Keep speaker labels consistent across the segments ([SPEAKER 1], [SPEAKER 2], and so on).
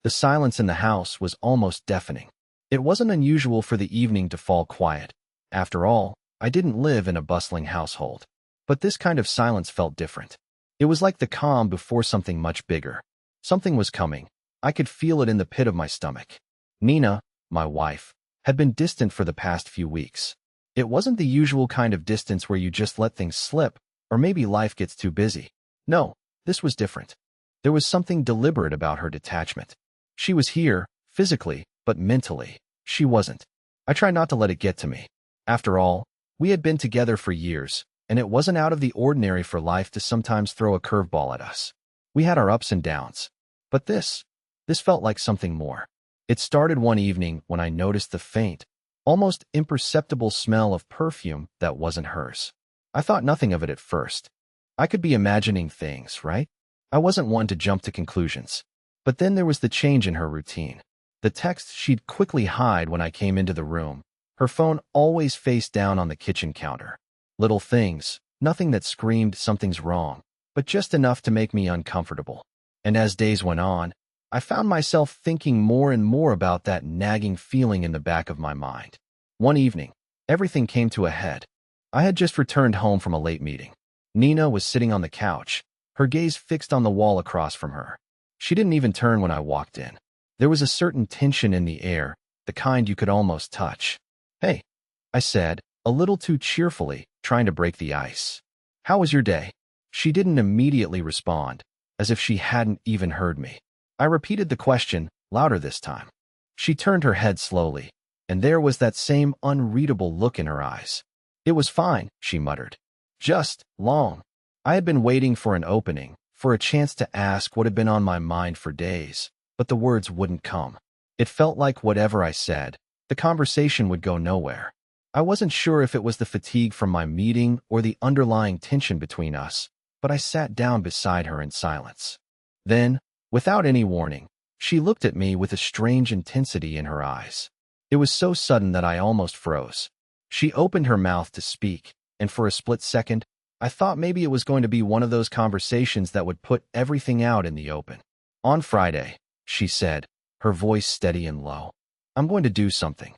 [SPEAKER 1] The silence in the house was almost deafening. It wasn't unusual for the evening to fall quiet. After all, I didn't live in a bustling household. But this kind of silence felt different. It was like the calm before something much bigger. Something was coming. I could feel it in the pit of my stomach. Nina, my wife, had been distant for the past few weeks. It wasn't the usual kind of distance where you just let things slip, or maybe life gets too busy. No, this was different. There was something deliberate about her detachment. She was here, physically, but mentally, she wasn't. I tried not to let it get to me. After all, we had been together for years, and it wasn't out of the ordinary for life to sometimes throw a curveball at us. We had our ups and downs. But this felt like something more. It started one evening when I noticed the faint, almost imperceptible smell of perfume that wasn't hers. I thought nothing of it at first. I could be imagining things, right? I wasn't one to jump to conclusions. But then there was the change in her routine. The text she'd quickly hide when I came into the room. Her phone always face down on the kitchen counter. Little things, nothing that screamed something's wrong, but just enough to make me uncomfortable. And as days went on, I found myself thinking more and more about that nagging feeling in the back of my mind. One evening, everything came to a head. I had just returned home from a late meeting. Nina was sitting on the couch, her gaze fixed on the wall across from her. She didn't even turn when I walked in. There was a certain tension in the air, the kind you could almost touch. "Hey," I said, a little too cheerfully, trying to break the ice. "How was your day?" She didn't immediately respond, as if she hadn't even heard me. I repeated the question, louder this time. She turned her head slowly, and there was that same unreadable look in her eyes. "It was fine," she muttered. "Just long." I had been waiting for an opening, for a chance to ask what had been on my mind for days, but the words wouldn't come. It felt like whatever I said, the conversation would go nowhere. I wasn't sure if it was the fatigue from my meeting or the underlying tension between us, but I sat down beside her in silence. Then, without any warning, she looked at me with a strange intensity in her eyes. It was so sudden that I almost froze. She opened her mouth to speak, and for a split second, I thought maybe it was going to be one of those conversations that would put everything out in the open. "On Friday," she said, her voice steady and low, "I'm going to do something.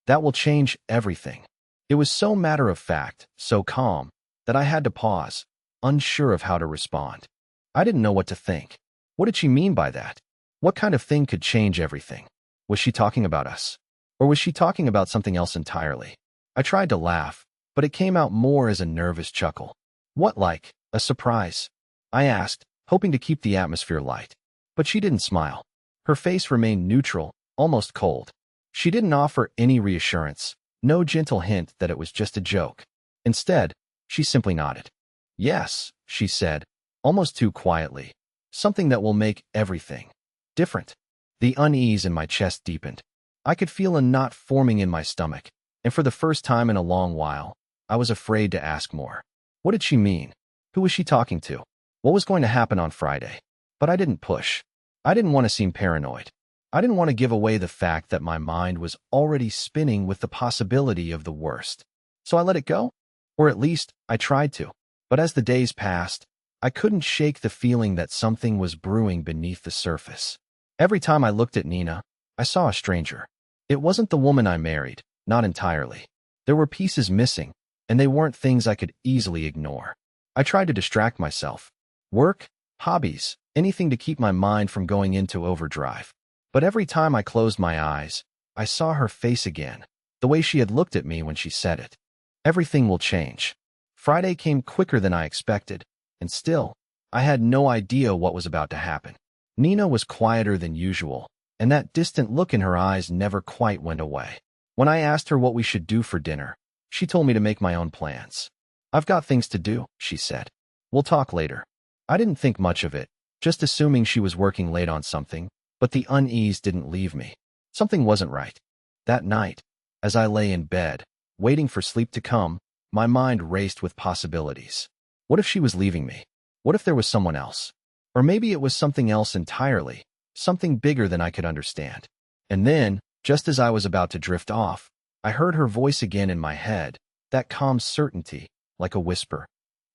[SPEAKER 1] That will change everything." It was so matter-of-fact, so calm, that I had to pause, unsure of how to respond. I didn't know what to think. What did she mean by that? What kind of thing could change everything? Was she talking about us? Or was she talking about something else entirely? I tried to laugh, but it came out more as a nervous chuckle. "What, like a surprise?" I asked, hoping to keep the atmosphere light. But she didn't smile. Her face remained neutral, almost cold. She didn't offer any reassurance, no gentle hint that it was just a joke. Instead, she simply nodded. "Yes," she said, almost too quietly. "Something that will make everything different." The unease in my chest deepened. I could feel a knot forming in my stomach, and for the first time in a long while, I was afraid to ask more. What did she mean? Who was she talking to? What was going to happen on Friday? But I didn't push. I didn't want to seem paranoid. I didn't want to give away the fact that my mind was already spinning with the possibility of the worst. So I let it go? Or at least, I tried to. But as the days passed, I couldn't shake the feeling that something was brewing beneath the surface. Every time I looked at Nina, I saw a stranger. It wasn't the woman I married, not entirely. There were pieces missing, and they weren't things I could easily ignore. I tried to distract myself. Work, hobbies, anything to keep my mind from going into overdrive. But every time I closed my eyes, I saw her face again, the way she had looked at me when she said it. Everything will change. Friday came quicker than I expected, and still, I had no idea what was about to happen. Nina was quieter than usual, and that distant look in her eyes never quite went away. When I asked her what we should do for dinner, she told me to make my own plans. "I've got things to do," she said. "We'll talk later." I didn't think much of it, just assuming she was working late on something, but the unease didn't leave me. Something wasn't right. That night, as I lay in bed, waiting for sleep to come, my mind raced with possibilities. What if she was leaving me? What if there was someone else? Or maybe it was something else entirely, something bigger than I could understand. And then, just as I was about to drift off, I heard her voice again in my head, that calm certainty, like a whisper.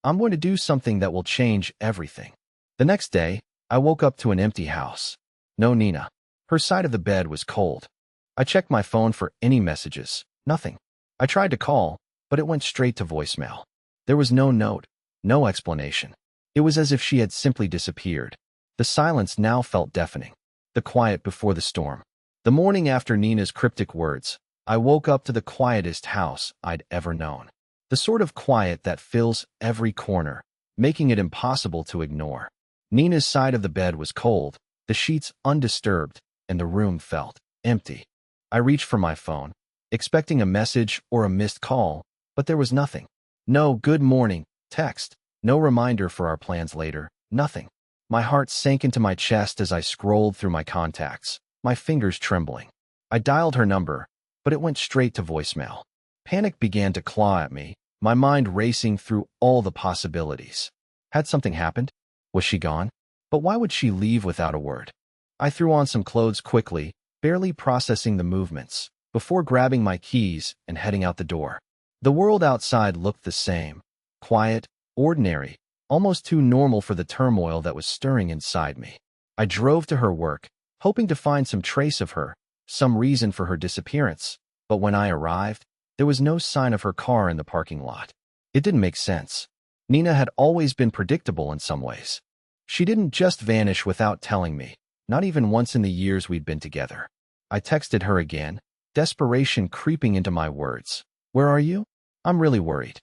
[SPEAKER 1] "I'm going to do something that will change everything." The next day, I woke up to an empty house. No Nina. Her side of the bed was cold. I checked my phone for any messages. Nothing. I tried to call, but it went straight to voicemail. There was no note, no explanation. It was as if she had simply disappeared. The silence now felt deafening. The quiet before the storm. The morning after Nina's cryptic words, I woke up to the quietest house I'd ever known. The sort of quiet that fills every corner, making it impossible to ignore. Nina's side of the bed was cold, the sheets undisturbed, and the room felt empty. I reached for my phone, expecting a message or a missed call, but there was nothing. No good morning text, no reminder for our plans later, nothing. My heart sank into my chest as I scrolled through my contacts, my fingers trembling. I dialed her number, but it went straight to voicemail. Panic began to claw at me, my mind racing through all the possibilities. Had something happened? Was she gone? But why would she leave without a word? I threw on some clothes quickly, barely processing the movements, before grabbing my keys and heading out the door. The world outside looked the same. Quiet, ordinary, almost too normal for the turmoil that was stirring inside me. I drove to her work, hoping to find some trace of her, some reason for her disappearance, but when I arrived, there was no sign of her car in the parking lot. It didn't make sense. Nina had always been predictable in some ways. She didn't just vanish without telling me, not even once in the years we'd been together. I texted her again, desperation creeping into my words. "Where are you? I'm really worried."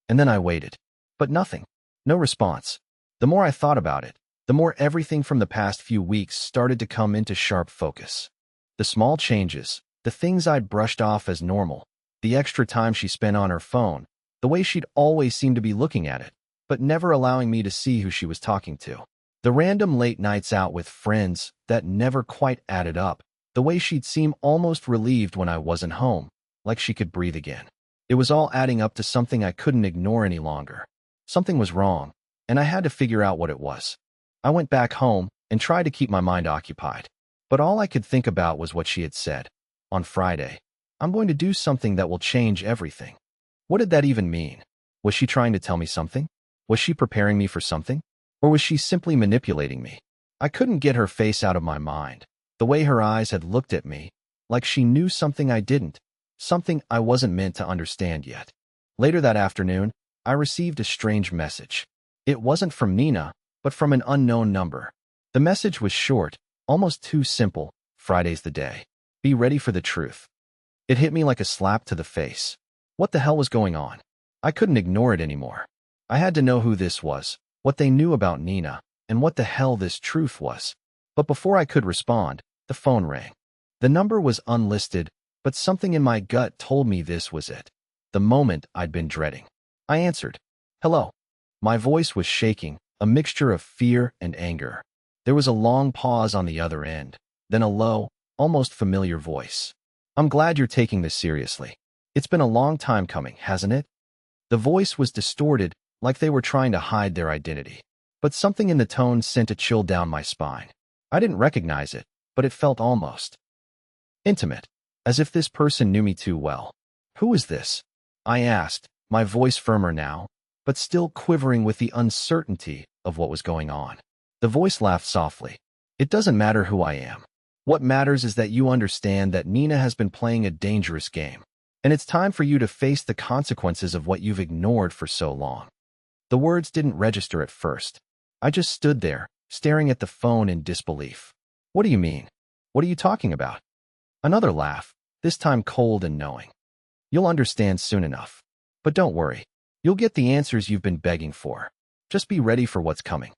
[SPEAKER 1] And then I waited. But nothing. No response. The more I thought about it, the more everything from the past few weeks started to come into sharp focus. The small changes, the things I'd brushed off as normal, the extra time she spent on her phone, the way she'd always seemed to be looking at it, but never allowing me to see who she was talking to. The random late nights out with friends that never quite added up, the way she'd seem almost relieved when I wasn't home, like she could breathe again. It was all adding up to something I couldn't ignore any longer. Something was wrong, and I had to figure out what it was. I went back home and tried to keep my mind occupied, but all I could think about was what she had said. On Friday, I'm going to do something that will change everything. What did that even mean? Was she trying to tell me something? Was she preparing me for something? Or was she simply manipulating me? I couldn't get her face out of my mind. The way her eyes had looked at me, like she knew something I didn't, something I wasn't meant to understand yet. Later that afternoon, I received a strange message. It wasn't from Nina, but from an unknown number. The message was short, almost too simple. "Friday's the day. Be ready for the truth." It hit me like a slap to the face. What the hell was going on? I couldn't ignore it anymore. I had to know who this was, what they knew about Nina, and what the hell this truth was. But before I could respond, the phone rang. The number was unlisted, but something in my gut told me this was it. The moment I'd been dreading. I answered. "Hello." My voice was shaking, a mixture of fear and anger. There was a long pause on the other end, then a low, almost familiar voice. "I'm glad you're taking this seriously. It's been a long time coming, hasn't it?" The voice was distorted, like they were trying to hide their identity. But something in the tone sent a chill down my spine. I didn't recognize it, but it felt almost intimate, as if this person knew me too well. "Who is this?" I asked, my voice firmer now, but still quivering with the uncertainty of what was going on. The voice laughed softly. "It doesn't matter who I am. What matters is that you understand that Nina has been playing a dangerous game, and it's time for you to face the consequences of what you've ignored for so long." The words didn't register at first. I just stood there, staring at the phone in disbelief. "What do you mean? What are you talking about?" Another laugh, this time cold and knowing. "You'll understand soon enough. But don't worry. You'll get the answers you've been begging for. Just be ready for what's coming."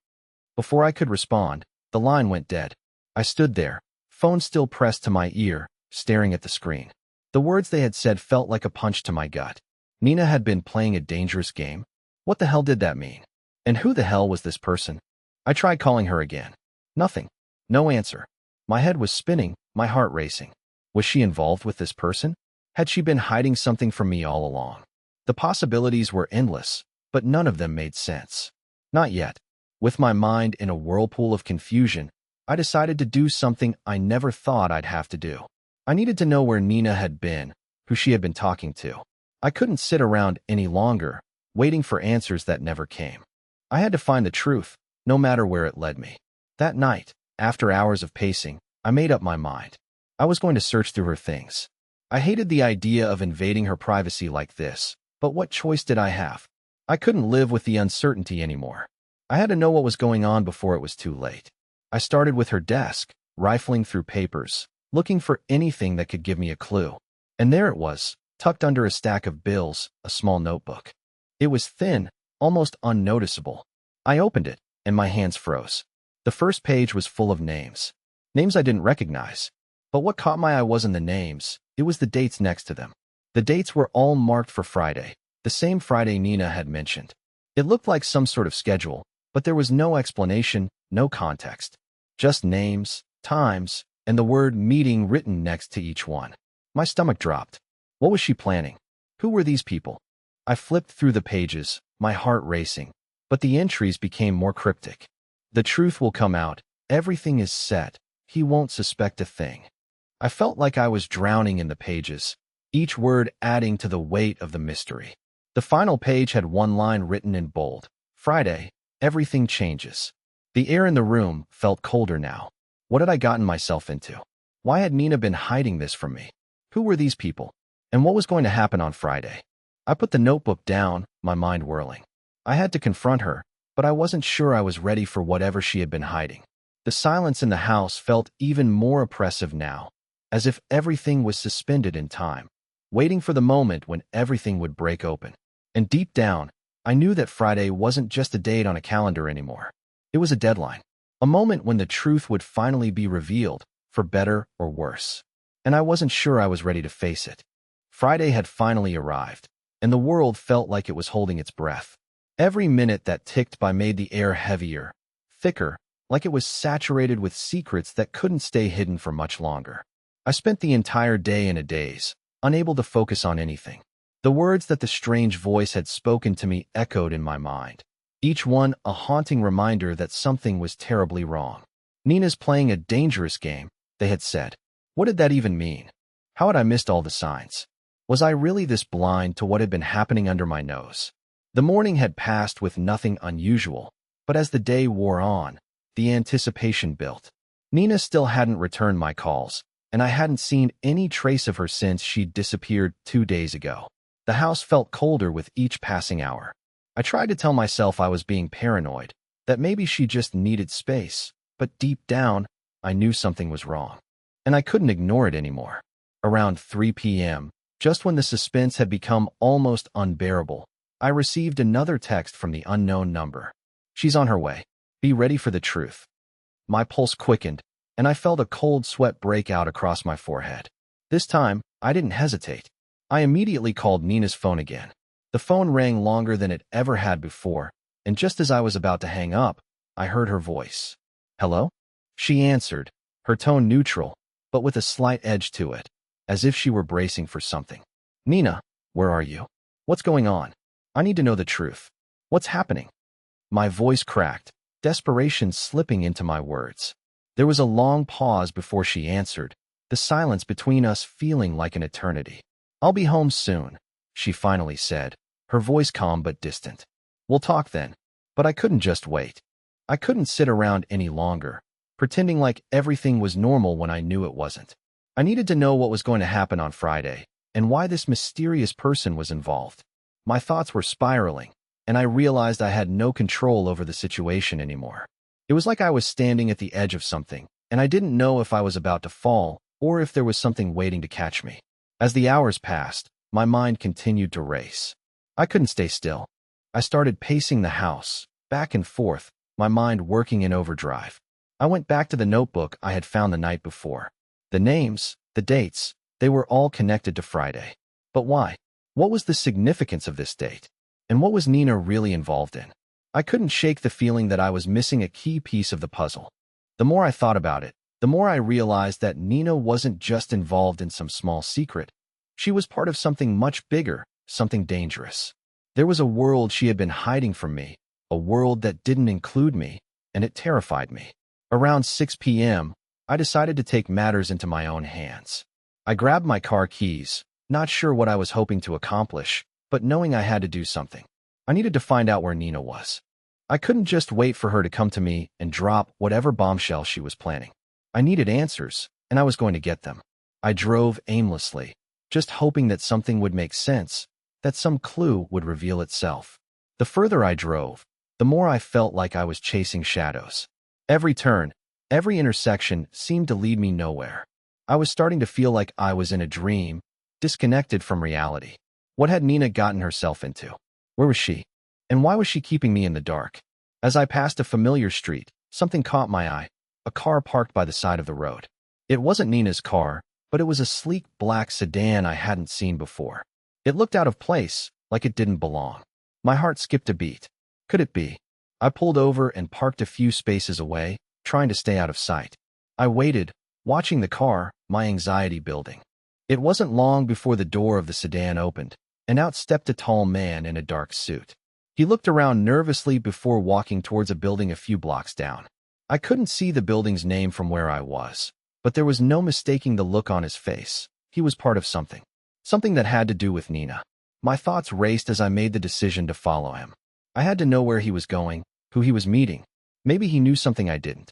[SPEAKER 1] Before I could respond, the line went dead. I stood there, phone still pressed to my ear, staring at the screen. The words they had said felt like a punch to my gut. Nina had been playing a dangerous game? What the hell did that mean? And who the hell was this person? I tried calling her again. Nothing. No answer. My head was spinning, my heart racing. Was she involved with this person? Had she been hiding something from me all along? The possibilities were endless, but none of them made sense. Not yet. With my mind in a whirlpool of confusion, I decided to do something I never thought I'd have to do. I needed to know where Nina had been, who she had been talking to. I couldn't sit around any longer, waiting for answers that never came. I had to find the truth, no matter where it led me. That night, after hours of pacing, I made up my mind. I was going to search through her things. I hated the idea of invading her privacy like this, but what choice did I have? I couldn't live with the uncertainty anymore. I had to know what was going on before it was too late. I started with her desk, rifling through papers, looking for anything that could give me a clue. And there it was, tucked under a stack of bills, a small notebook. It was thin, almost unnoticeable. I opened it, and my hands froze. The first page was full of names. Names I didn't recognize. But what caught my eye wasn't the names, it was the dates next to them. The dates were all marked for Friday, the same Friday Nina had mentioned. It looked like some sort of schedule, but there was no explanation, no context. Just names, times, and the word meeting written next to each one. My stomach dropped. What was she planning? Who were these people? I flipped through the pages, my heart racing, but the entries became more cryptic. The truth will come out, everything is set, he won't suspect a thing. I felt like I was drowning in the pages, each word adding to the weight of the mystery. The final page had one line written in bold. Friday, everything changes. The air in the room felt colder now. What had I gotten myself into? Why had Nina been hiding this from me? Who were these people? And what was going to happen on Friday? I put the notebook down, my mind whirling. I had to confront her, but I wasn't sure I was ready for whatever she had been hiding. The silence in the house felt even more oppressive now, as if everything was suspended in time, waiting for the moment when everything would break open. And deep down, I knew that Friday wasn't just a date on a calendar anymore. It was a deadline, a moment when the truth would finally be revealed, for better or worse. And I wasn't sure I was ready to face it. Friday had finally arrived, and the world felt like it was holding its breath. Every minute that ticked by made the air heavier, thicker, like it was saturated with secrets that couldn't stay hidden for much longer. I spent the entire day in a daze, unable to focus on anything. The words that the strange voice had spoken to me echoed in my mind, each one a haunting reminder that something was terribly wrong. Nina's playing a dangerous game, they had said. What did that even mean? How had I missed all the signs? Was I really this blind to what had been happening under my nose? The morning had passed with nothing unusual, but as the day wore on, the anticipation built. Nina still hadn't returned my calls, and I hadn't seen any trace of her since she'd disappeared 2 days ago. The house felt colder with each passing hour. I tried to tell myself I was being paranoid, that maybe she just needed space, but deep down, I knew something was wrong. And I couldn't ignore it anymore. Around 3 p.m., just when the suspense had become almost unbearable, I received another text from the unknown number. She's on her way. Be ready for the truth. My pulse quickened, and I felt a cold sweat break out across my forehead. This time, I didn't hesitate. I immediately called Nina's phone again. The phone rang longer than it ever had before, and just as I was about to hang up, I heard her voice. Hello? She answered, her tone neutral, but with a slight edge to it, as if she were bracing for something. Nina, where are you? What's going on? I need to know the truth. What's happening? My voice cracked, desperation slipping into my words. There was a long pause before she answered, the silence between us feeling like an eternity. I'll be home soon, she finally said, her voice calm but distant. We'll talk then. But I couldn't just wait. I couldn't sit around any longer, pretending like everything was normal when I knew it wasn't. I needed to know what was going to happen on Friday, and why this mysterious person was involved. My thoughts were spiraling, and I realized I had no control over the situation anymore. It was like I was standing at the edge of something, and I didn't know if I was about to fall or if there was something waiting to catch me. As the hours passed, my mind continued to race. I couldn't stay still. I started pacing the house, back and forth, my mind working in overdrive. I went back to the notebook I had found the night before. The names, the dates, they were all connected to Friday. But why? What was the significance of this date? And what was Nina really involved in? I couldn't shake the feeling that I was missing a key piece of the puzzle. The more I thought about it, the more I realized that Nina wasn't just involved in some small secret. She was part of something much bigger, something dangerous. There was a world she had been hiding from me, a world that didn't include me, and it terrified me. Around 6 p.m., I decided to take matters into my own hands. I grabbed my car keys, not sure what I was hoping to accomplish, but knowing I had to do something. I needed to find out where Nina was. I couldn't just wait for her to come to me and drop whatever bombshell she was planning. I needed answers, and I was going to get them. I drove aimlessly, just hoping that something would make sense, that some clue would reveal itself. The further I drove, the more I felt like I was chasing shadows. Every turn, every intersection seemed to lead me nowhere. I was starting to feel like I was in a dream, disconnected from reality. What had Nina gotten herself into? Where was she? And why was she keeping me in the dark? As I passed a familiar street, something caught my eye, a car parked by the side of the road. It wasn't Nina's car, but it was a sleek black sedan I hadn't seen before. It looked out of place, like it didn't belong. My heart skipped a beat. Could it be? I pulled over and parked a few spaces away, trying to stay out of sight. I waited, watching the car, my anxiety building. It wasn't long before the door of the sedan opened, and out stepped a tall man in a dark suit. He looked around nervously before walking towards a building a few blocks down. I couldn't see the building's name from where I was, but there was no mistaking the look on his face. He was part of something. Something that had to do with Nina. My thoughts raced as I made the decision to follow him. I had to know where he was going, who he was meeting. Maybe he knew something I didn't.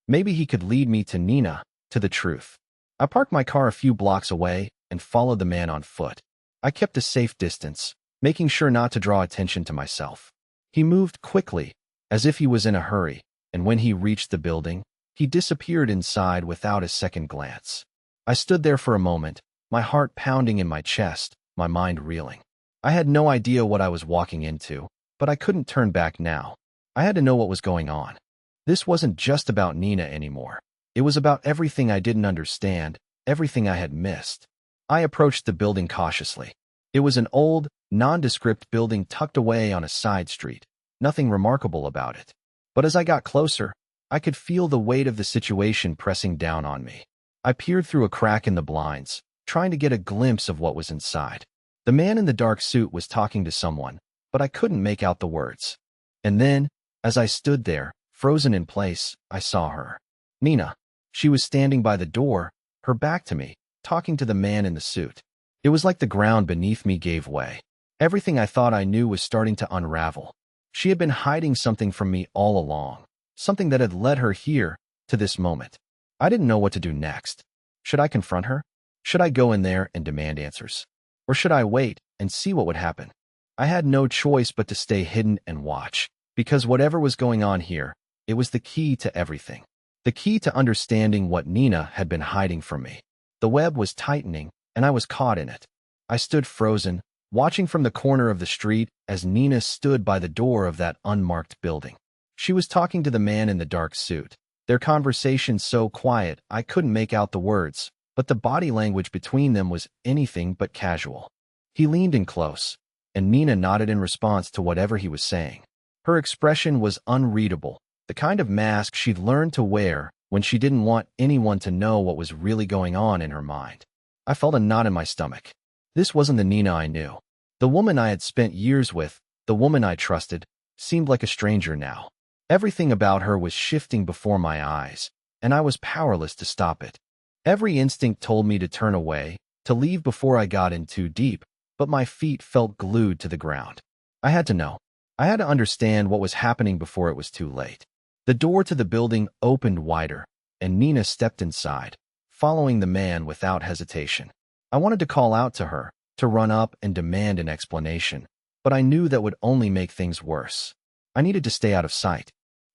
[SPEAKER 1] Maybe he could lead me to Nina, to the truth. I parked my car a few blocks away and followed the man on foot. I kept a safe distance, making sure not to draw attention to myself. He moved quickly, as if he was in a hurry, and when he reached the building, he disappeared inside without a second glance. I stood there for a moment, my heart pounding in my chest, my mind reeling. I had no idea what I was walking into, but I couldn't turn back now. I had to know what was going on. This wasn't just about Nina anymore. It was about everything I didn't understand, everything I had missed. I approached the building cautiously. It was an old, nondescript building tucked away on a side street. Nothing remarkable about it. But as I got closer, I could feel the weight of the situation pressing down on me. I peered through a crack in the blinds, trying to get a glimpse of what was inside. The man in the dark suit was talking to someone, but I couldn't make out the words. And then, as I stood there, frozen in place, I saw her. Nina. She was standing by the door, her back to me, talking to the man in the suit. It was like the ground beneath me gave way. Everything I thought I knew was starting to unravel. She had been hiding something from me all along, something that had led her here, to this moment. I didn't know what to do next. Should I confront her? Should I go in there and demand answers? Or should I wait and see what would happen? I had no choice but to stay hidden and watch, because whatever was going on here, it was the key to everything. The key to understanding what Nina had been hiding from me. The web was tightening, and I was caught in it. I stood frozen, watching from the corner of the street as Nina stood by the door of that unmarked building. She was talking to the man in the dark suit, their conversation so quiet I couldn't make out the words, but the body language between them was anything but casual. He leaned in close, and Nina nodded in response to whatever he was saying. Her expression was unreadable, the kind of mask she'd learned to wear when she didn't want anyone to know what was really going on in her mind. I felt a knot in my stomach. This wasn't the Nina I knew. The woman I had spent years with, the woman I trusted, seemed like a stranger now. Everything about her was shifting before my eyes, and I was powerless to stop it. Every instinct told me to turn away, to leave before I got in too deep, but my feet felt glued to the ground. I had to know. I had to understand what was happening before it was too late. The door to the building opened wider, and Nina stepped inside, following the man without hesitation. I wanted to call out to her, to run up and demand an explanation, but I knew that would only make things worse. I needed to stay out of sight.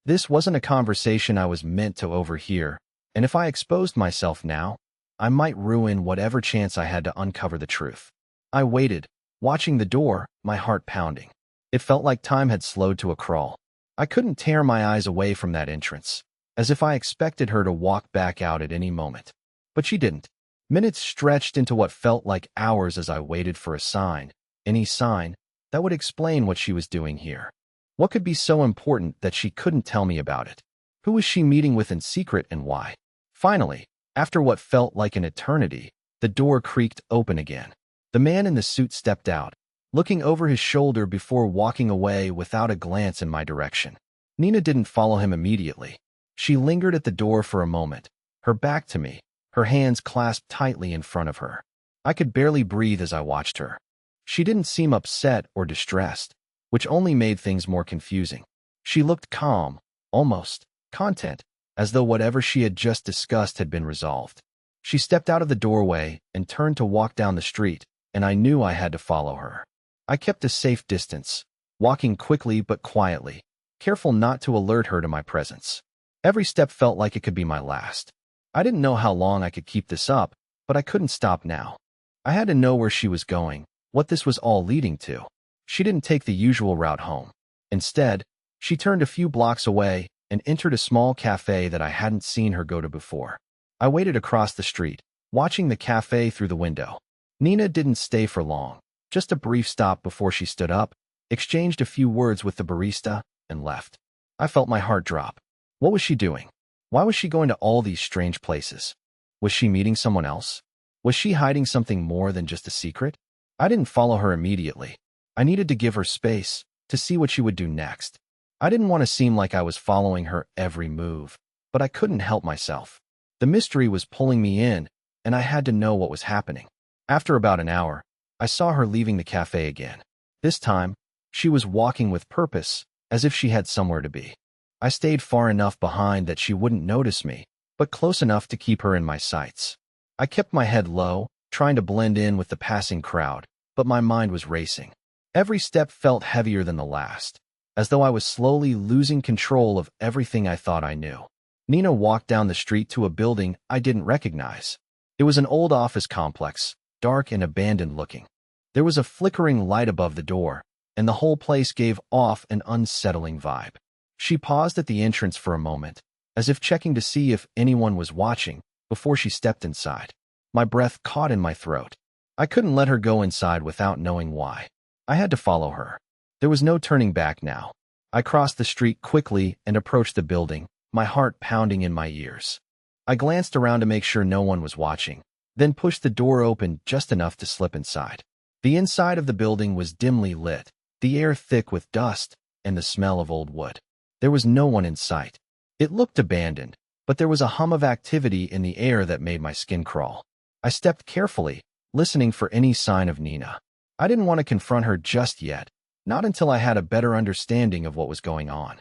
[SPEAKER 1] This wasn't a conversation I was meant to overhear, and if I exposed myself now, I might ruin whatever chance I had to uncover the truth. I waited, watching the door, my heart pounding. It felt like time had slowed to a crawl. I couldn't tear my eyes away from that entrance, as if I expected her to walk back out at any moment. But she didn't. Minutes stretched into what felt like hours as I waited for a sign, any sign, that would explain what she was doing here. What could be so important that she couldn't tell me about it? Who was she meeting with in secret and why? Finally, after what felt like an eternity, the door creaked open again. The man in the suit stepped out, looking over his shoulder before walking away without a glance in my direction. Nina didn't follow him immediately. She lingered at the door for a moment, her back to me, her hands clasped tightly in front of her. I could barely breathe as I watched her. She didn't seem upset or distressed, which only made things more confusing. She looked calm, almost content, as though whatever she had just discussed had been resolved. She stepped out of the doorway and turned to walk down the street, and I knew I had to follow her. I kept a safe distance, walking quickly but quietly, careful not to alert her to my presence. Every step felt like it could be my last. I didn't know how long I could keep this up, but I couldn't stop now. I had to know where she was going, what this was all leading to. She didn't take the usual route home. Instead, she turned a few blocks away and entered a small cafe that I hadn't seen her go to before. I waited across the street, watching the cafe through the window. Nina didn't stay for long, just a brief stop before she stood up, exchanged a few words with the barista, and left. I felt my heart drop. What was she doing? Why was she going to all these strange places? Was she meeting someone else? Was she hiding something more than just a secret? I didn't follow her immediately. I needed to give her space to see what she would do next. I didn't want to seem like I was following her every move, but I couldn't help myself. The mystery was pulling me in, and I had to know what was happening. After about an hour, I saw her leaving the cafe again. This time, she was walking with purpose, as if she had somewhere to be. I stayed far enough behind that she wouldn't notice me, but close enough to keep her in my sights. I kept my head low, trying to blend in with the passing crowd, but my mind was racing. Every step felt heavier than the last, as though I was slowly losing control of everything I thought I knew. Nina walked down the street to a building I didn't recognize. It was an old office complex, dark and abandoned looking. There was a flickering light above the door, and the whole place gave off an unsettling vibe. She paused at the entrance for a moment, as if checking to see if anyone was watching, before she stepped inside. My breath caught in my throat. I couldn't let her go inside without knowing why. I had to follow her. There was no turning back now. I crossed the street quickly and approached the building, my heart pounding in my ears. I glanced around to make sure no one was watching, then pushed the door open just enough to slip inside. The inside of the building was dimly lit, the air thick with dust and the smell of old wood. There was no one in sight. It looked abandoned, but there was a hum of activity in the air that made my skin crawl. I stepped carefully, listening for any sign of Nina. I didn't want to confront her just yet, not until I had a better understanding of what was going on.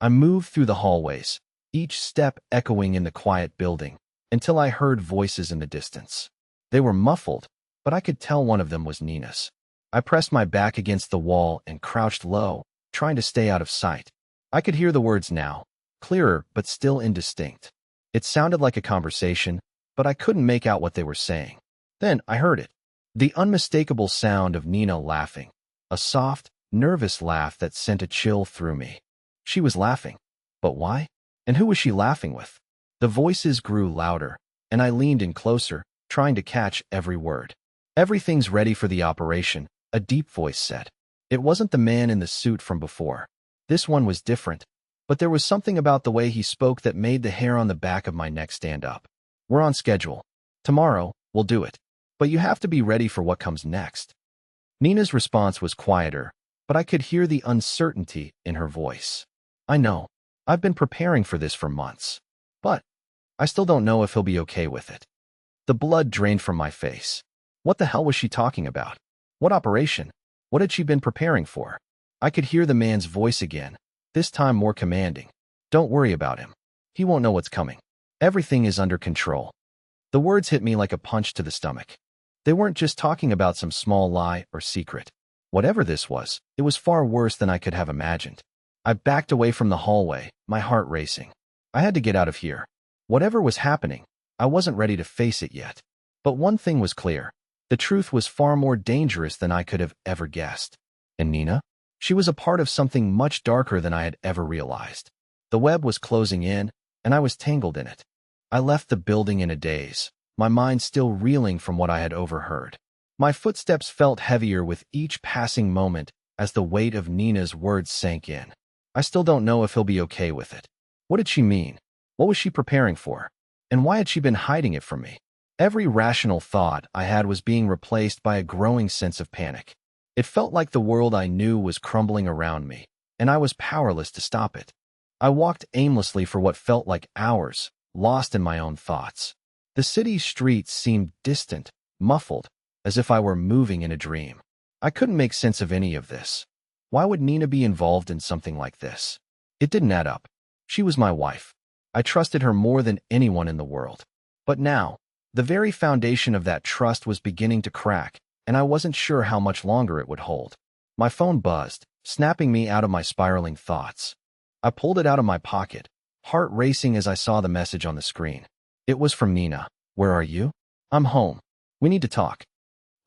[SPEAKER 1] I moved through the hallways, each step echoing in the quiet building, until I heard voices in the distance. They were muffled, but I could tell one of them was Nina's. I pressed my back against the wall and crouched low, trying to stay out of sight. I could hear the words now, clearer but still indistinct. It sounded like a conversation, but I couldn't make out what they were saying. Then I heard it. The unmistakable sound of Nina laughing. A soft, nervous laugh that sent a chill through me. She was laughing. But why? And who was she laughing with? The voices grew louder, and I leaned in closer, trying to catch every word. "Everything's ready for the operation," a deep voice said. It wasn't the man in the suit from before. This one was different, but there was something about the way he spoke that made the hair on the back of my neck stand up. "We're on schedule. Tomorrow, we'll do it. But you have to be ready for what comes next." Nina's response was quieter, but I could hear the uncertainty in her voice. "I know. I've been preparing for this for months. But I still don't know if he'll be okay with it." The blood drained from my face. What the hell was she talking about? What operation? What had she been preparing for? I could hear the man's voice again, this time more commanding. "Don't worry about him. He won't know what's coming. Everything is under control." The words hit me like a punch to the stomach. They weren't just talking about some small lie or secret. Whatever this was, it was far worse than I could have imagined. I backed away from the hallway, my heart racing. I had to get out of here. Whatever was happening, I wasn't ready to face it yet. But one thing was clear. The truth was far more dangerous than I could have ever guessed. And Nina? She was a part of something much darker than I had ever realized. The web was closing in, and I was tangled in it. I left the building in a daze, my mind still reeling from what I had overheard. My footsteps felt heavier with each passing moment as the weight of Nina's words sank in. I still don't know if he'll be okay with it. What did she mean? What was she preparing for? And why had she been hiding it from me? Every rational thought I had was being replaced by a growing sense of panic. It felt like the world I knew was crumbling around me, and I was powerless to stop it. I walked aimlessly for what felt like hours, lost in my own thoughts. The city's streets seemed distant, muffled, as if I were moving in a dream. I couldn't make sense of any of this. Why would Nina be involved in something like this? It didn't add up. She was my wife. I trusted her more than anyone in the world. But now, the very foundation of that trust was beginning to crack, and I wasn't sure how much longer it would hold. My phone buzzed, snapping me out of my spiraling thoughts. I pulled it out of my pocket, heart racing as I saw the message on the screen. It was from Nina. "Where are you?" "I'm home. We need to talk."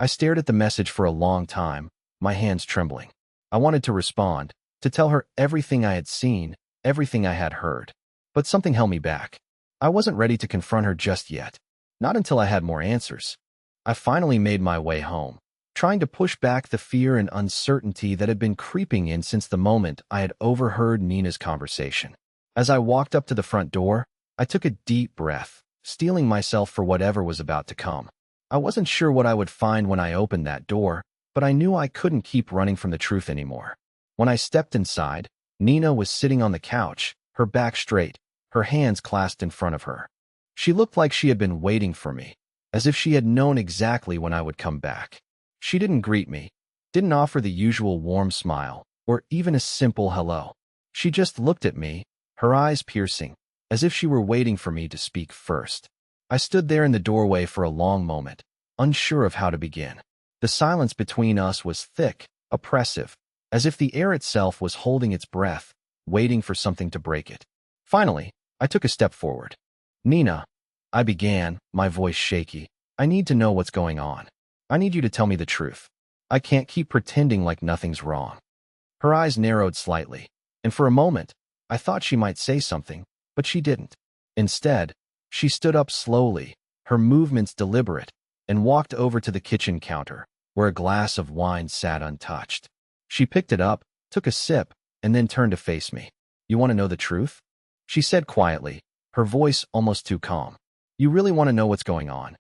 [SPEAKER 1] I stared at the message for a long time, my hands trembling. I wanted to respond, to tell her everything I had seen, everything I had heard. But something held me back. I wasn't ready to confront her just yet, not until I had more answers. I finally made my way home, trying to push back the fear and uncertainty that had been creeping in since the moment I had overheard Nina's conversation. As I walked up to the front door, I took a deep breath, steeling myself for whatever was about to come. I wasn't sure what I would find when I opened that door, but I knew I couldn't keep running from the truth anymore. When I stepped inside, Nina was sitting on the couch, her back straight, her hands clasped in front of her. She looked like she had been waiting for me, as if she had known exactly when I would come back. She didn't greet me, didn't offer the usual warm smile, or even a simple hello. She just looked at me, her eyes piercing, as if she were waiting for me to speak first. I stood there in the doorway for a long moment, unsure of how to begin. The silence between us was thick, oppressive, as if the air itself was holding its breath, waiting for something to break it. Finally, I took a step forward. "Nina," I began, my voice shaky, "I need to know what's going on. I need you to tell me the truth. I can't keep pretending like nothing's wrong." Her eyes narrowed slightly, and for a moment, I thought she might say something, but she didn't. Instead, she stood up slowly, her movements deliberate, and walked over to the kitchen counter, where a glass of wine sat untouched. She picked it up, took a sip, and then turned to face me. "You want to know the truth?" she said quietly, her voice almost too calm. "You really want to know what's going on?"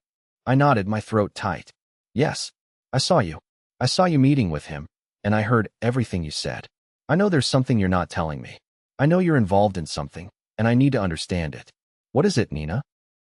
[SPEAKER 1] I nodded, my throat tight. "Yes, I saw you. I saw you meeting with him, and I heard everything you said. I know there's something you're not telling me. I know you're involved in something, and I need to understand it. What is it, Nina?"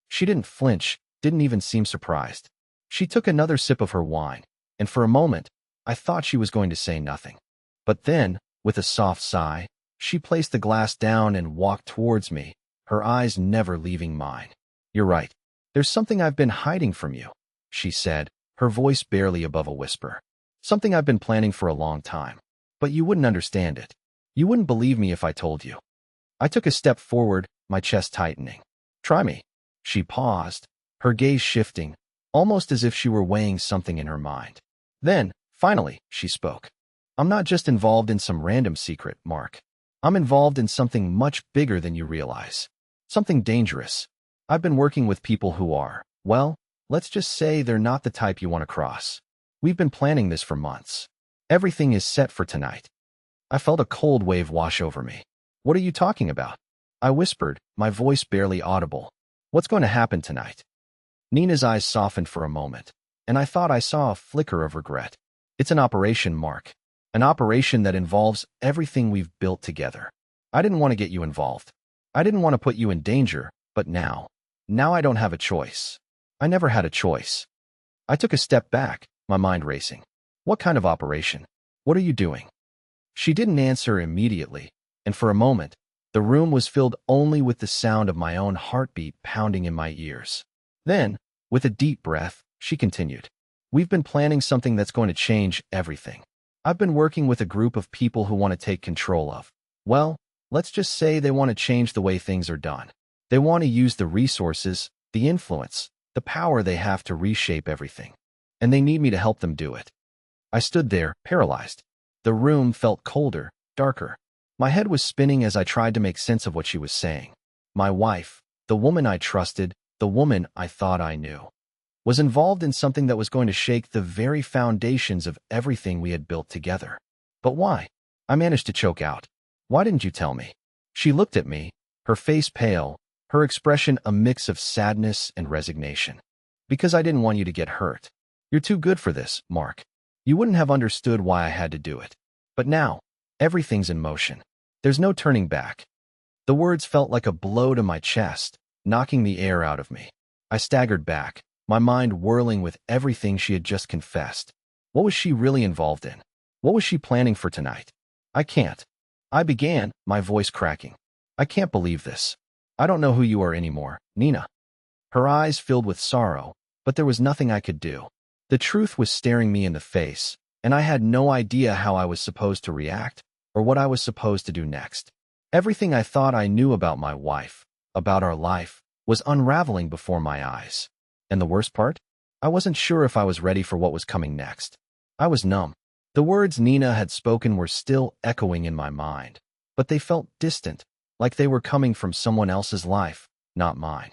[SPEAKER 1] She didn't flinch, didn't even seem surprised. She took another sip of her wine, and for a moment, I thought she was going to say nothing. But then, with a soft sigh, she placed the glass down and walked towards me, her eyes never leaving mine. "You're right. There's something I've been hiding from you," she said, her voice barely above a whisper. "Something I've been planning for a long time. But you wouldn't understand it. You wouldn't believe me if I told you." I took a step forward, my chest tightening. "Try me." She paused, her gaze shifting, almost as if she were weighing something in her mind. Then, finally, she spoke. "I'm not just involved in some random secret, Mark. I'm involved in something much bigger than you realize. Something dangerous. I've been working with people who are, well, let's just say they're not the type you want to cross. We've been planning this for months. Everything is set for tonight." I felt a cold wave wash over me. "What are you talking about?" I whispered, my voice barely audible. "What's going to happen tonight?" Nina's eyes softened for a moment, and I thought I saw a flicker of regret. "It's an operation, Mark. An operation that involves everything we've built together. I didn't want to get you involved. I didn't want to put you in danger, but now I don't have a choice. I never had a choice." I took a step back, my mind racing. "What kind of operation? What are you doing?" She didn't answer immediately, and for a moment, the room was filled only with the sound of my own heartbeat pounding in my ears. Then, with a deep breath, she continued. "We've been planning something that's going to change everything. I've been working with a group of people who want to take control of, well, let's just say they want to change the way things are done. They want to use the resources, the influence, the power they have to reshape everything. And they need me to help them do it." I stood there, paralyzed. The room felt colder, darker. My head was spinning as I tried to make sense of what she was saying. My wife, the woman I trusted, the woman I thought I knew, was involved in something that was going to shake the very foundations of everything we had built together. "But why?" I managed to choke out. "Why didn't you tell me?" She looked at me, her face pale, her expression a mix of sadness and resignation. "Because I didn't want you to get hurt. You're too good for this, Mark. You wouldn't have understood why I had to do it. But now, everything's in motion. There's no turning back." The words felt like a blow to my chest, knocking the air out of me. I staggered back, my mind whirling with everything she had just confessed. What was she really involved in? What was she planning for tonight? I began, my voice cracking. "I can't believe this. I don't know who you are anymore, Nina. Her eyes filled with sorrow, but there was nothing I could do. The truth was staring me in the face, and I had no idea how I was supposed to react or what I was supposed to do next. Everything I thought I knew about my wife, about our life, was unraveling before my eyes. And the worst part? I wasn't sure if I was ready for what was coming next. I was numb. The words Nina had spoken were still echoing in my mind, but they felt distant, like they were coming from someone else's life, not mine.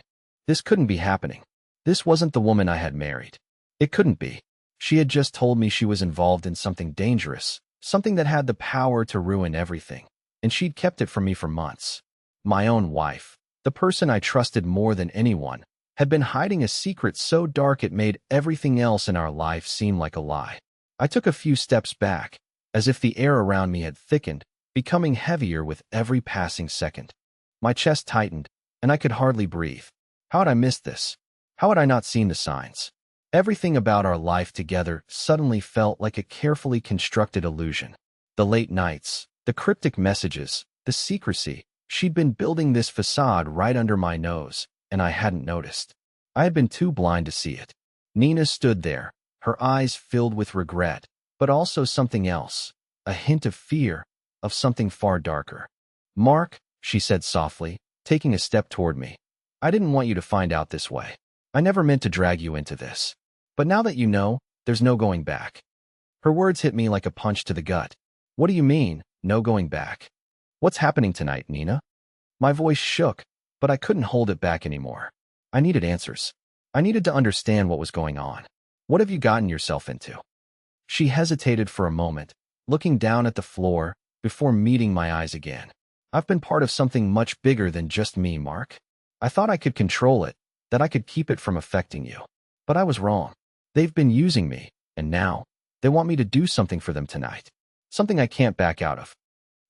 [SPEAKER 1] This couldn't be happening. This wasn't the woman I had married. It couldn't be. She had just told me she was involved in something dangerous, something that had the power to ruin everything, and she'd kept it from me for months. My own wife, the person I trusted more than anyone, had been hiding a secret so dark it made everything else in our life seem like a lie. I took a few steps back, as if the air around me had thickened, becoming heavier with every passing second. My chest tightened, and I could hardly breathe. How had I missed this? How had I not seen the signs? Everything about our life together suddenly felt like a carefully constructed illusion. The late nights, the cryptic messages, the secrecy. She'd been building this facade right under my nose, and I hadn't noticed. I had been too blind to see it. Nina stood there, her eyes filled with regret, but also something else, a hint of fear, of something far darker. "Mark," she said softly, taking a step toward me. "I didn't want you to find out this way. I never meant to drag you into this. But now that you know, there's no going back." Her words hit me like a punch to the gut. "What do you mean, no going back? What's happening tonight, Nina?" My voice shook, but I couldn't hold it back anymore. I needed answers. I needed to understand what was going on. "What have you gotten yourself into?" She hesitated for a moment, looking down at the floor, before meeting my eyes again. "I've been part of something much bigger than just me, Mark. I thought I could control it, that I could keep it from affecting you. But I was wrong. They've been using me, and now, they want me to do something for them tonight. Something I can't back out of."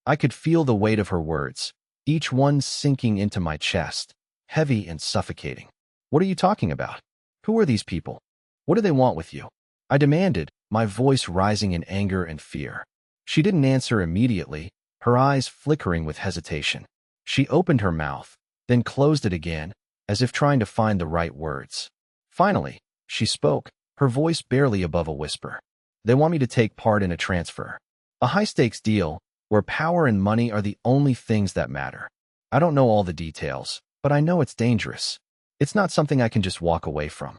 [SPEAKER 1] I could feel the weight of her words, each one sinking into my chest, heavy and suffocating. "What are you talking about? Who are these people? What do they want with you?" I demanded, my voice rising in anger and fear. She didn't answer immediately, her eyes flickering with hesitation. She opened her mouth, then closed it again, as if trying to find the right words. Finally, she spoke, her voice barely above a whisper. "They want me to take part in a transfer. A high-stakes deal, where power and money are the only things that matter. I don't know all the details, but I know it's dangerous. It's not something I can just walk away from."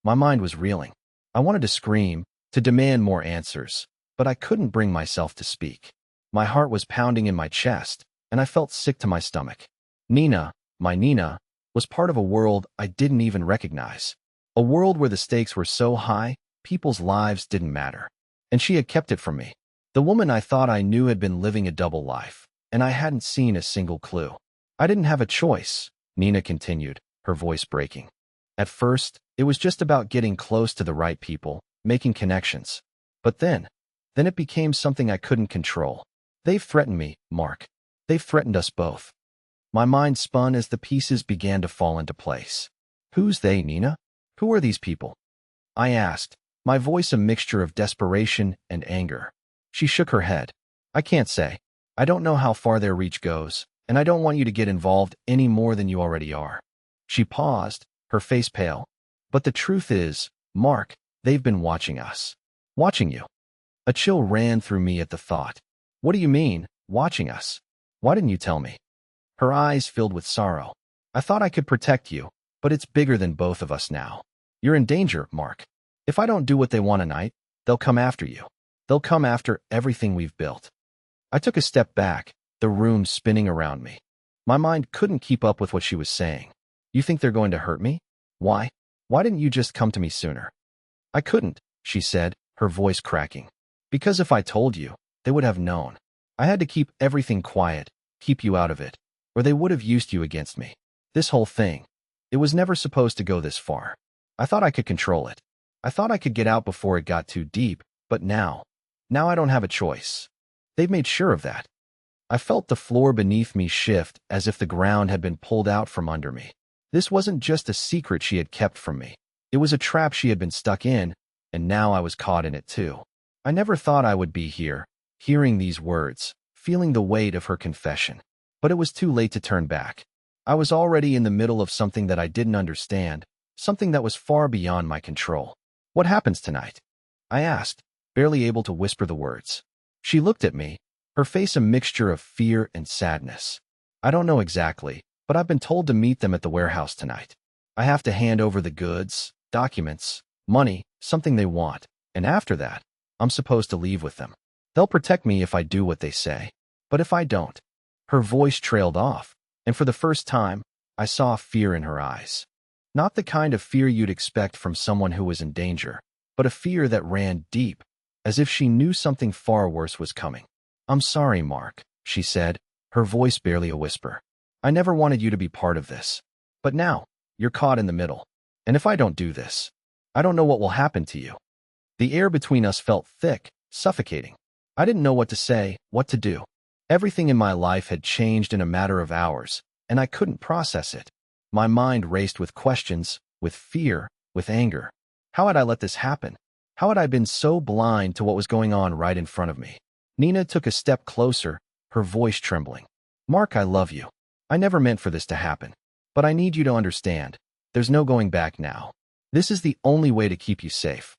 [SPEAKER 1] My mind was reeling. I wanted to scream, to demand more answers, but I couldn't bring myself to speak. My heart was pounding in my chest, and I felt sick to my stomach. Nina, my Nina, was part of a world I didn't even recognize. A world where the stakes were so high, people's lives didn't matter. And she had kept it from me. The woman I thought I knew had been living a double life, and I hadn't seen a single clue. "I didn't have a choice," Nina continued, her voice breaking. "At first, it was just about getting close to the right people, making connections. But then it became something I couldn't control. They've threatened me, Mark. They've threatened us both." My mind spun as the pieces began to fall into place. "Who's they, Nina? Who are these people?" I asked, my voice a mixture of desperation and anger. She shook her head. "I can't say. I don't know how far their reach goes, and I don't want you to get involved any more than you already are." She paused, her face pale. "But the truth is, Mark, they've been watching us. Watching you." A chill ran through me at the thought. "What do you mean, watching us? Why didn't you tell me?" Her eyes filled with sorrow. "I thought I could protect you, but it's bigger than both of us now. You're in danger, Mark. If I don't do what they want tonight, they'll come after you. They'll come after everything we've built." I took a step back, the room spinning around me. My mind couldn't keep up with what she was saying. "You think they're going to hurt me? Why? Why didn't you just come to me sooner?" "I couldn't," she said, her voice cracking. "Because if I told you, they would have known. I had to keep everything quiet, keep you out of it, or they would have used you against me. This whole thing, it was never supposed to go this far. I thought I could control it. I thought I could get out before it got too deep, but now I don't have a choice. They've made sure of that." I felt the floor beneath me shift as if the ground had been pulled out from under me. This wasn't just a secret she had kept from me. It was a trap she had been stuck in, and now I was caught in it too. I never thought I would be here, hearing these words, feeling the weight of her confession. But it was too late to turn back. I was already in the middle of something that I didn't understand, something that was far beyond my control. What happens tonight? I asked, barely able to whisper the words. She looked at me, her face a mixture of fear and sadness. I don't know exactly, but I've been told to meet them at the warehouse tonight. I have to hand over the goods, documents, money, something they want, and after that, I'm supposed to leave with them. They'll protect me if I do what they say. But if I don't, her voice trailed off, and for the first time, I saw fear in her eyes. Not the kind of fear you'd expect from someone who was in danger, but a fear that ran deep, as if she knew something far worse was coming. I'm sorry, Mark, she said, her voice barely a whisper. I never wanted you to be part of this. But now, you're caught in the middle. And if I don't do this, I don't know what will happen to you. The air between us felt thick, suffocating. I didn't know what to say, what to do. Everything in my life had changed in a matter of hours, and I couldn't process it. My mind raced with questions, with fear, with anger. How had I let this happen? How had I been so blind to what was going on right in front of me? Nina took a step closer, her voice trembling. Mark, I love you. I never meant for this to happen. But I need you to understand. There's no going back now. This is the only way to keep you safe.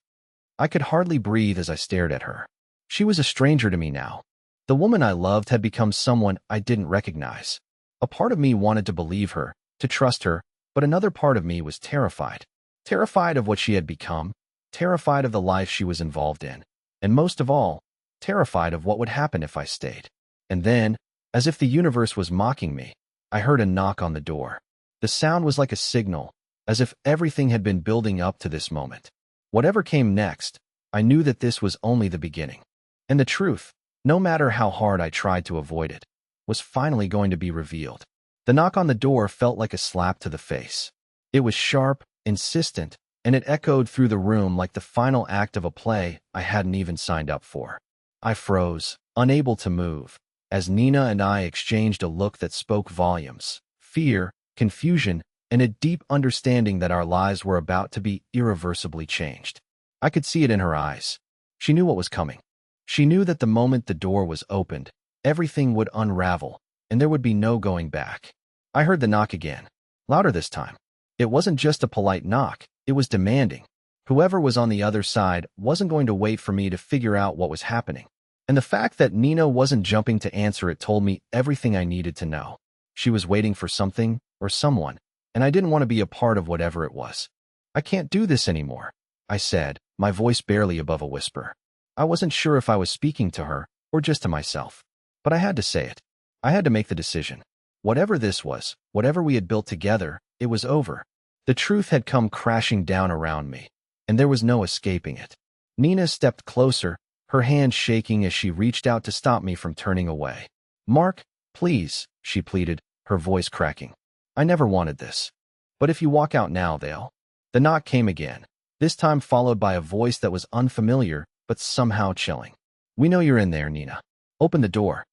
[SPEAKER 1] I could hardly breathe as I stared at her. She was a stranger to me now. The woman I loved had become someone I didn't recognize. A part of me wanted to believe her, to trust her, but another part of me was terrified. Terrified of what she had become, terrified of the life she was involved in, and most of all, terrified of what would happen if I stayed. And then, as if the universe was mocking me, I heard a knock on the door. The sound was like a signal, as if everything had been building up to this moment. Whatever came next, I knew that this was only the beginning. And the truth, no matter how hard I tried to avoid it, was finally going to be revealed. The knock on the door felt like a slap to the face. It was sharp, insistent, and it echoed through the room like the final act of a play I hadn't even signed up for. I froze, unable to move, as Nina and I exchanged a look that spoke volumes. Fear, confusion, and a deep understanding that our lives were about to be irreversibly changed. I could see it in her eyes. She knew what was coming. She knew that the moment the door was opened, everything would unravel, and there would be no going back. I heard the knock again, louder this time. It wasn't just a polite knock, it was demanding. Whoever was on the other side wasn't going to wait for me to figure out what was happening. And the fact that Nina wasn't jumping to answer it told me everything I needed to know. She was waiting for something or someone, and I didn't want to be a part of whatever it was. I can't do this anymore, I said, my voice barely above a whisper. I wasn't sure if I was speaking to her or just to myself, but I had to say it. I had to make the decision. Whatever this was, whatever we had built together, it was over. The truth had come crashing down around me, and there was no escaping it. Nina stepped closer, her hand shaking as she reached out to stop me from turning away. Mark, please, she pleaded, her voice cracking. I never wanted this. But if you walk out now, they'll... The knock came again, this time followed by a voice that was unfamiliar, but somehow chilling. We know you're in there, Nina. Open the door.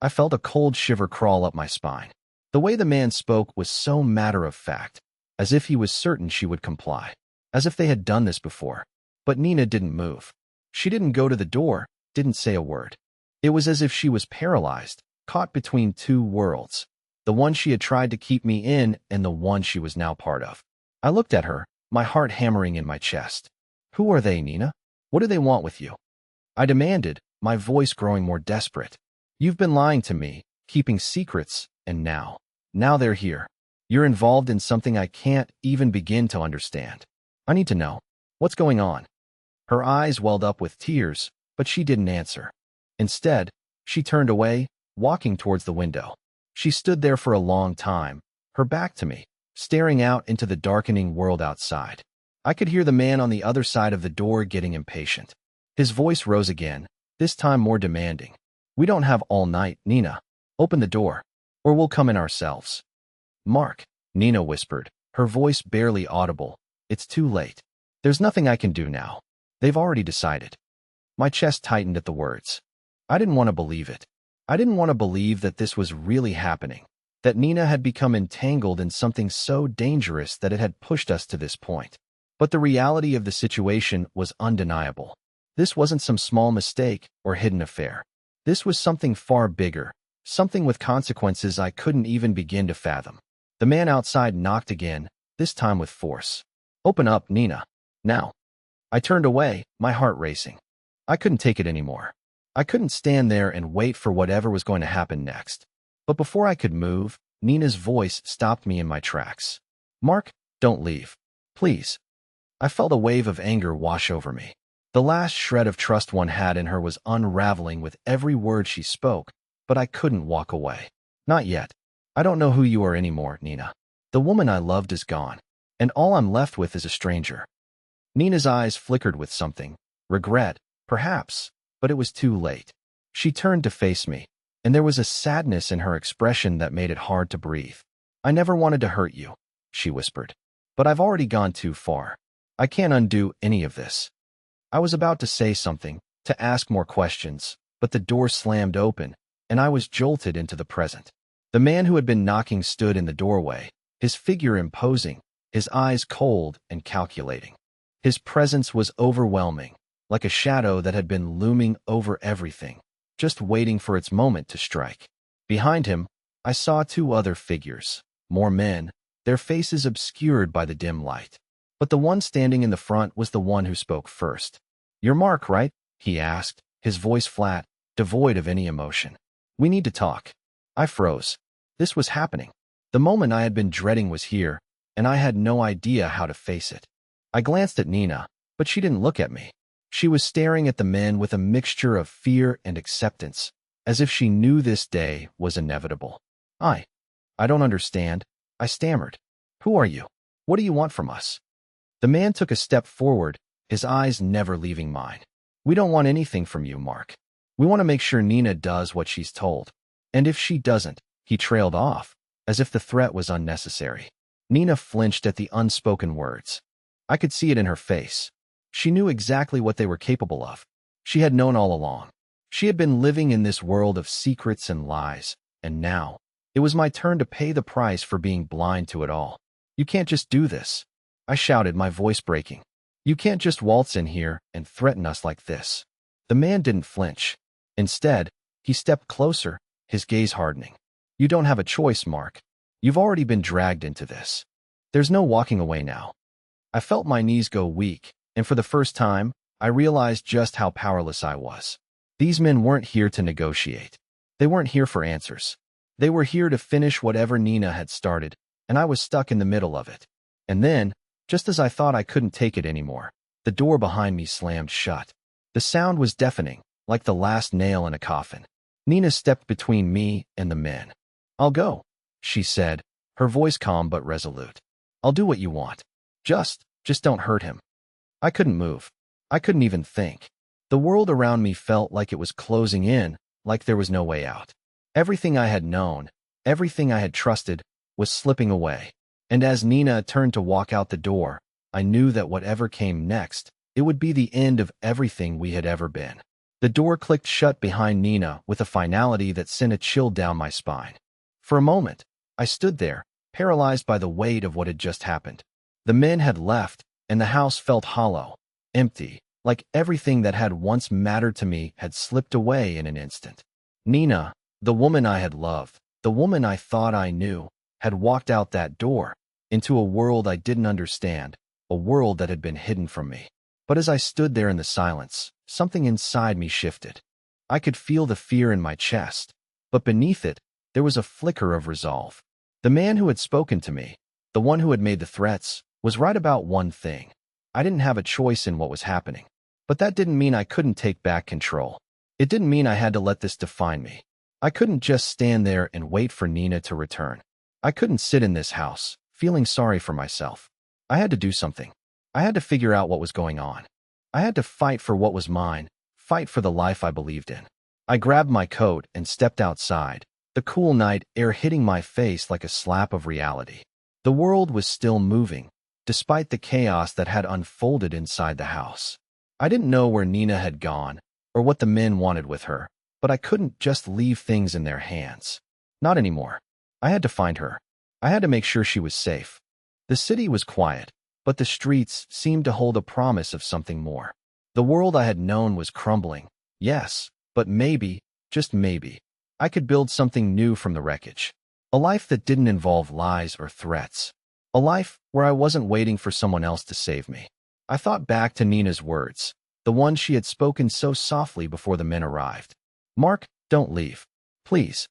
[SPEAKER 1] I felt a cold shiver crawl up my spine. The way the man spoke was so matter-of-fact, as if he was certain she would comply, as if they had done this before. But Nina didn't move. She didn't go to the door, didn't say a word. It was as if she was paralyzed, caught between two worlds, the one she had tried to keep me in and the one she was now part of. I looked at her, my heart hammering in my chest. Who are they, Nina? What do they want with you? I demanded, my voice growing more desperate. You've been lying to me, keeping secrets, and now they're here. You're involved in something I can't even begin to understand. I need to know. What's going on? Her eyes welled up with tears, but she didn't answer. Instead, she turned away, walking towards the window. She stood there for a long time, her back to me, staring out into the darkening world outside. I could hear the man on the other side of the door getting impatient. His voice rose again, this time more demanding. We don't have all night, Nina. Open the door, or we'll come in ourselves. Mark, Nina whispered, her voice barely audible. It's too late. There's nothing I can do now. They've already decided. My chest tightened at the words. I didn't want to believe it. I didn't want to believe that this was really happening, that Nina had become entangled in something so dangerous that it had pushed us to this point. But the reality of the situation was undeniable. This wasn't some small mistake or hidden affair. This was something far bigger, something with consequences I couldn't even begin to fathom. The man outside knocked again, this time with force. "Open up, Nina. Now." I turned away, my heart racing. I couldn't take it anymore. I couldn't stand there and wait for whatever was going to happen next. But before I could move, Nina's voice stopped me in my tracks. "Mark, don't leave. Please." I felt a wave of anger wash over me. The last shred of trust one had in her was unraveling with every word she spoke, but I couldn't walk away. "Not yet. I don't know who you are anymore, Nina. The woman I loved is gone, and all I'm left with is a stranger." Nina's eyes flickered with something. Regret, perhaps, but it was too late. She turned to face me, and there was a sadness in her expression that made it hard to breathe. "I never wanted to hurt you," she whispered, "but I've already gone too far. I can't undo any of this." I was about to say something, to ask more questions, but the door slammed open, and I was jolted into the present. The man who had been knocking stood in the doorway, his figure imposing, his eyes cold and calculating. His presence was overwhelming, like a shadow that had been looming over everything, just waiting for its moment to strike. Behind him, I saw two other figures, more men, their faces obscured by the dim light. But the one standing in the front was the one who spoke first. "You're Mark, right?" he asked, his voice flat, devoid of any emotion. "We need to talk." I froze. This was happening. The moment I had been dreading was here, and I had no idea how to face it. I glanced at Nina, but she didn't look at me. She was staring at the men with a mixture of fear and acceptance, as if she knew this day was inevitable. I don't understand," I stammered. "Who are you? What do you want from us?" The man took a step forward, his eyes never leaving mine. "We don't want anything from you, Mark. We want to make sure Nina does what she's told. And if she doesn't," he trailed off, as if the threat was unnecessary. Nina flinched at the unspoken words. I could see it in her face. She knew exactly what they were capable of. She had known all along. She had been living in this world of secrets and lies, and now, it was my turn to pay the price for being blind to it all. "You can't just do this," I shouted, my voice breaking. "You can't just waltz in here and threaten us like this." The man didn't flinch. Instead, he stepped closer, his gaze hardening. "You don't have a choice, Mark. You've already been dragged into this. There's no walking away now." I felt my knees go weak, and for the first time, I realized just how powerless I was. These men weren't here to negotiate. They weren't here for answers. They were here to finish whatever Nina had started, and I was stuck in the middle of it. And then, just as I thought I couldn't take it anymore, the door behind me slammed shut. The sound was deafening, like the last nail in a coffin. Nina stepped between me and the men. "I'll go," she said, her voice calm but resolute. "I'll do what you want. Just don't hurt him." I couldn't move. I couldn't even think. The world around me felt like it was closing in, like there was no way out. Everything I had known, everything I had trusted, was slipping away. And as Nina turned to walk out the door, I knew that whatever came next, it would be the end of everything we had ever been. The door clicked shut behind Nina with a finality that sent a chill down my spine. For a moment, I stood there, paralyzed by the weight of what had just happened. The men had left, and the house felt hollow, empty, like everything that had once mattered to me had slipped away in an instant. Nina, the woman I had loved, the woman I thought I knew, had walked out that door, into a world I didn't understand, a world that had been hidden from me. But as I stood there in the silence, something inside me shifted. I could feel the fear in my chest, but beneath it, there was a flicker of resolve. The man who had spoken to me, the one who had made the threats, was right about one thing. I didn't have a choice in what was happening. But that didn't mean I couldn't take back control. It didn't mean I had to let this define me. I couldn't just stand there and wait for Nina to return. I couldn't sit in this house, feeling sorry for myself. I had to do something. I had to figure out what was going on. I had to fight for what was mine, fight for the life I believed in. I grabbed my coat and stepped outside, the cool night air hitting my face like a slap of reality. The world was still moving, despite the chaos that had unfolded inside the house. I didn't know where Nina had gone, or what the men wanted with her, but I couldn't just leave things in their hands. Not anymore. I had to find her. I had to make sure she was safe. The city was quiet, but the streets seemed to hold a promise of something more. The world I had known was crumbling, yes, but maybe, just maybe, I could build something new from the wreckage. A life that didn't involve lies or threats. A life where I wasn't waiting for someone else to save me. I thought back to Nina's words, the ones she had spoken so softly before the men arrived. Mark, don't leave. Please.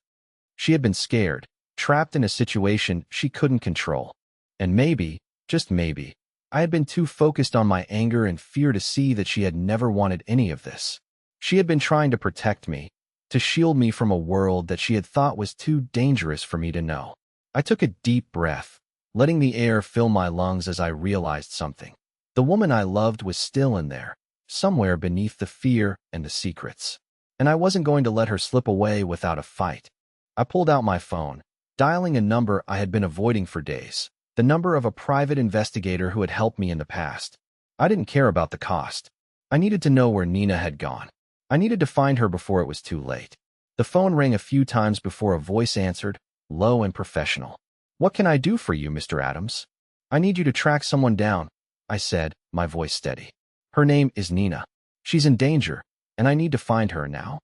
[SPEAKER 1] She had been scared, trapped in a situation she couldn't control. And maybe, just maybe, I had been too focused on my anger and fear to see that she had never wanted any of this. She had been trying to protect me, to shield me from a world that she had thought was too dangerous for me to know. I took a deep breath, letting the air fill my lungs as I realized something. The woman I loved was still in there, somewhere beneath the fear and the secrets. And I wasn't going to let her slip away without a fight. I pulled out my phone, dialing a number I had been avoiding for days, the number of a private investigator who had helped me in the past. I didn't care about the cost. I needed to know where Nina had gone. I needed to find her before it was too late. The phone rang a few times before a voice answered, low and professional. What can I do for you, Mr. Adams? I need you to track someone down, I said, my voice steady. Her name is Nina. She's in danger, and I need to find her now.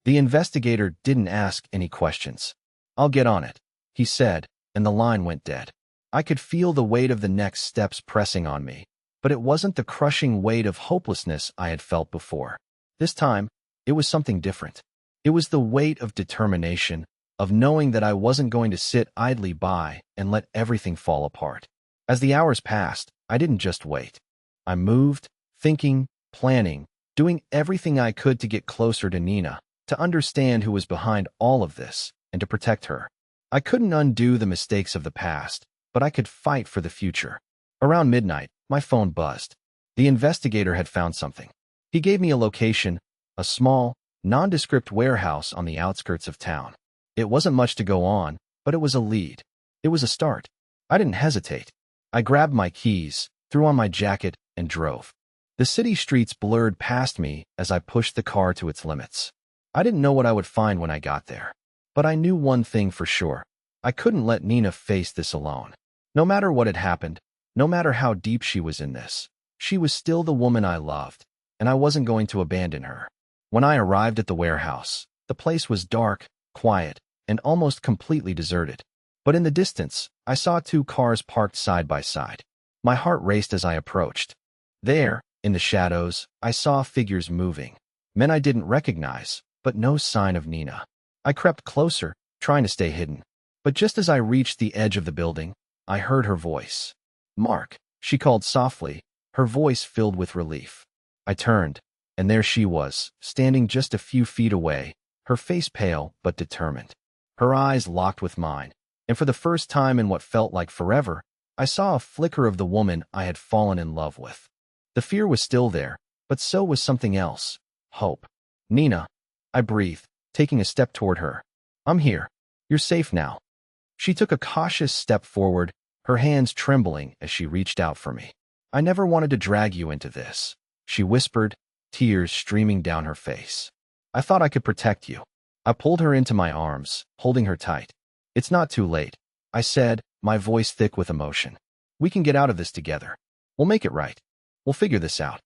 [SPEAKER 1] The investigator didn't ask any questions. I'll get on it, he said, and the line went dead. I could feel the weight of the next steps pressing on me, but it wasn't the crushing weight of hopelessness I had felt before. This time, it was something different. It was the weight of determination, of knowing that I wasn't going to sit idly by and let everything fall apart. As the hours passed, I didn't just wait. I moved, thinking, planning, doing everything I could to get closer to Nina, to understand who was behind all of this, and to protect her. I couldn't undo the mistakes of the past, but I could fight for the future. Around midnight, my phone buzzed. The investigator had found something. He gave me a location, a small, nondescript warehouse on the outskirts of town. It wasn't much to go on, but it was a lead. It was a start. I didn't hesitate. I grabbed my keys, threw on my jacket, and drove. The city streets blurred past me as I pushed the car to its limits. I didn't know what I would find when I got there. But I knew one thing for sure. I couldn't let Nina face this alone. No matter what had happened, no matter how deep she was in this, she was still the woman I loved, and I wasn't going to abandon her. When I arrived at the warehouse, the place was dark, quiet, and almost completely deserted. But in the distance, I saw two cars parked side by side. My heart raced as I approached. There, in the shadows, I saw figures moving. Men I didn't recognize, but no sign of Nina. I crept closer, trying to stay hidden. But just as I reached the edge of the building, I heard her voice. Mark, she called softly, her voice filled with relief. I turned, and there she was, standing just a few feet away, her face pale but determined. Her eyes locked with mine, and for the first time in what felt like forever, I saw a flicker of the woman I had fallen in love with. The fear was still there, but so was something else. Hope. Nina, I breathed, taking a step toward her. I'm here. You're safe now. She took a cautious step forward, her hands trembling as she reached out for me. I never wanted to drag you into this, she whispered, tears streaming down her face. I thought I could protect you. I pulled her into my arms, holding her tight. It's not too late, I said, my voice thick with emotion. We can get out of this together. We'll make it right. We'll figure this out.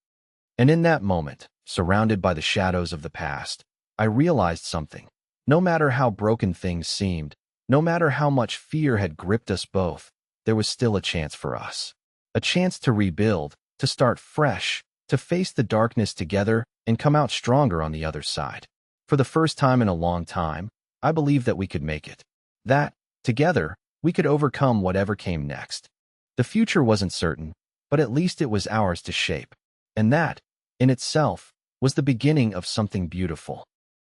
[SPEAKER 1] And in that moment, surrounded by the shadows of the past, I realized something. No matter how broken things seemed, no matter how much fear had gripped us both, there was still a chance for us. A chance to rebuild, to start fresh, to face the darkness together and come out stronger on the other side. For the first time in a long time, I believed that we could make it. That, together, we could overcome whatever came next. The future wasn't certain, but at least it was ours to shape. And that, in itself, was the beginning of something beautiful.